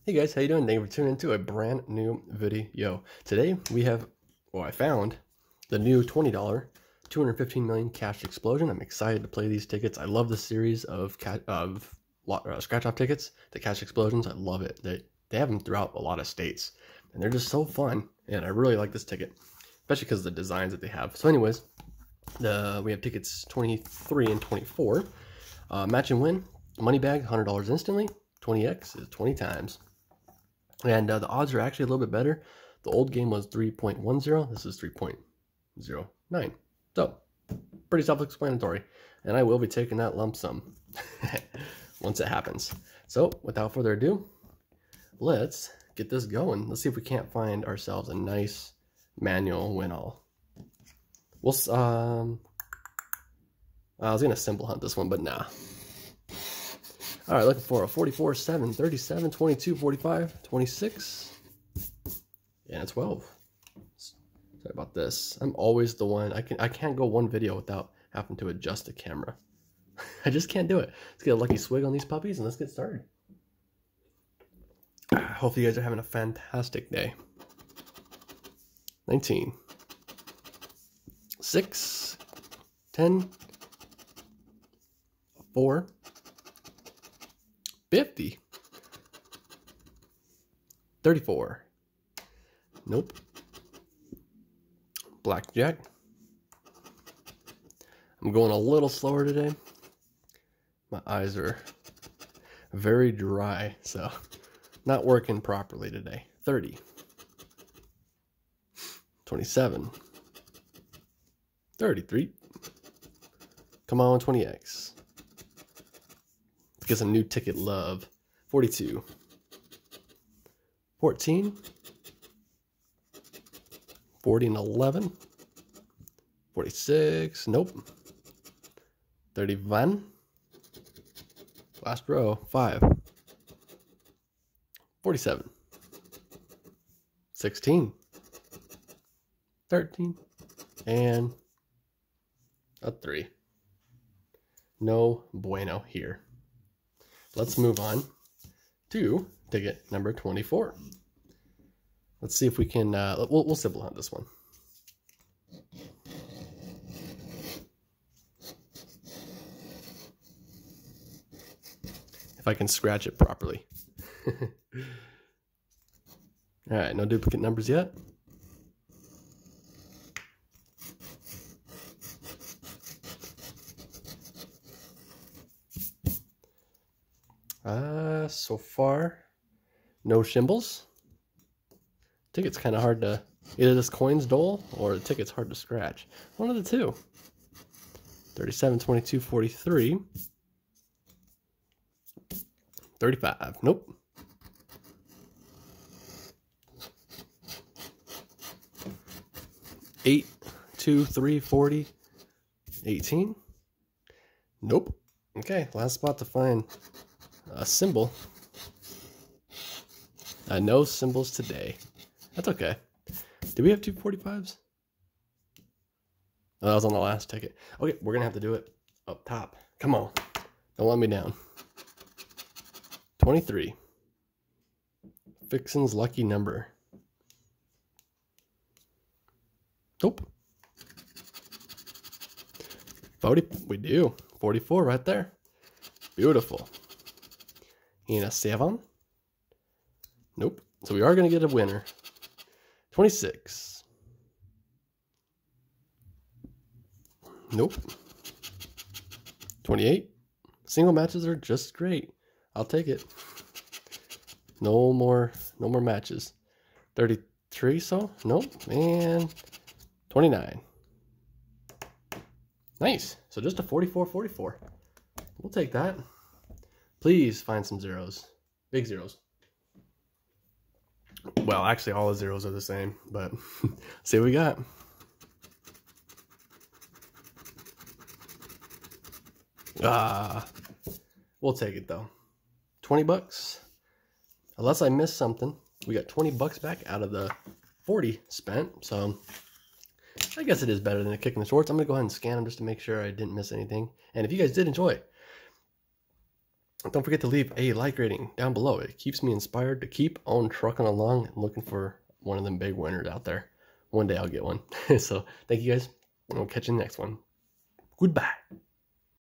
Hey guys, how you doing? Thank you for tuning into a brand new video. Today we have, I found the new $20 215 million cash explosion. I'm excited to play these tickets. I love the series of scratch off tickets, the cash explosions. I love it. They have them throughout a lot of states, and they're just so fun. And I really like this ticket, especially because of the designs that they have. So, anyways, we have tickets 23 and 24. Match and win, money bag, $100 instantly. 20x is 20 times. And the odds are actually a little bit better. The old game was 3.10. This is 3.09. So, pretty self-explanatory. And I will be taking that lump sum once it happens. So, without further ado, let's get this going. Let's see if we can't find ourselves a nice manual win-all. We'll, I was going to simple hunt this one, but nah. All right, looking for a 44, 7, 37, 22, 45, 26, and a 12. Sorry about this. I'm always the one. I can't go one video without having to adjust the camera. I just can't do it. Let's get a lucky swig on these puppies and let's get started. Hopefully you guys are having a fantastic day. 19, 6, 10, 4, 50, 34, nope, blackjack. I'm going a little slower today. My eyes are very dry, so not working properly today. 30, 27, 33, come on, 20x. Get some new ticket love. 42, 14, 40 and 11, 46, nope, 31, last row, 5, 47, 16, 13, and a 3. No bueno here. Let's move on to ticket number 24. Let's see if we can, we'll simple hunt this one. If I can scratch it properly. All right, no duplicate numbers yet. So far, no shimbles. Ticket's kind of hard to, either this coin's dull or the ticket's hard to scratch. One of the two. 37, 22, 43. 35, nope. 8, 2, 3, 40. 18. Nope. Okay, last spot to find a symbol. No symbols today. That's okay. Did we have 245s? Oh, that was on the last ticket. Okay, we're gonna have to do it up top. Come on, don't let me down. 23. Vixen's lucky number. Nope. 40. We do. 44 right there. Beautiful. And a 7. Nope. So we are going to get a winner. 26. Nope. 28. Single matches are just great. I'll take it. No more matches. 33, so nope. And 29. Nice. So just a 44-44. We'll take that. Please find some zeros. Big zeros. Well, actually, all the zeros are the same, but see what we got. We'll take it though. 20 bucks. Unless I missed something, we got 20 bucks back out of the 40 spent. So I guess it is better than a kick in the shorts. I'm gonna go ahead and scan them just to make sure I didn't miss anything. And if you guys did enjoy, Don't forget to leave a like rating down below. It keeps me inspired to keep on trucking along and looking for one of them big winners out there. One day I'll get one. So thank you guys, and we'll catch you in the next one. Goodbye.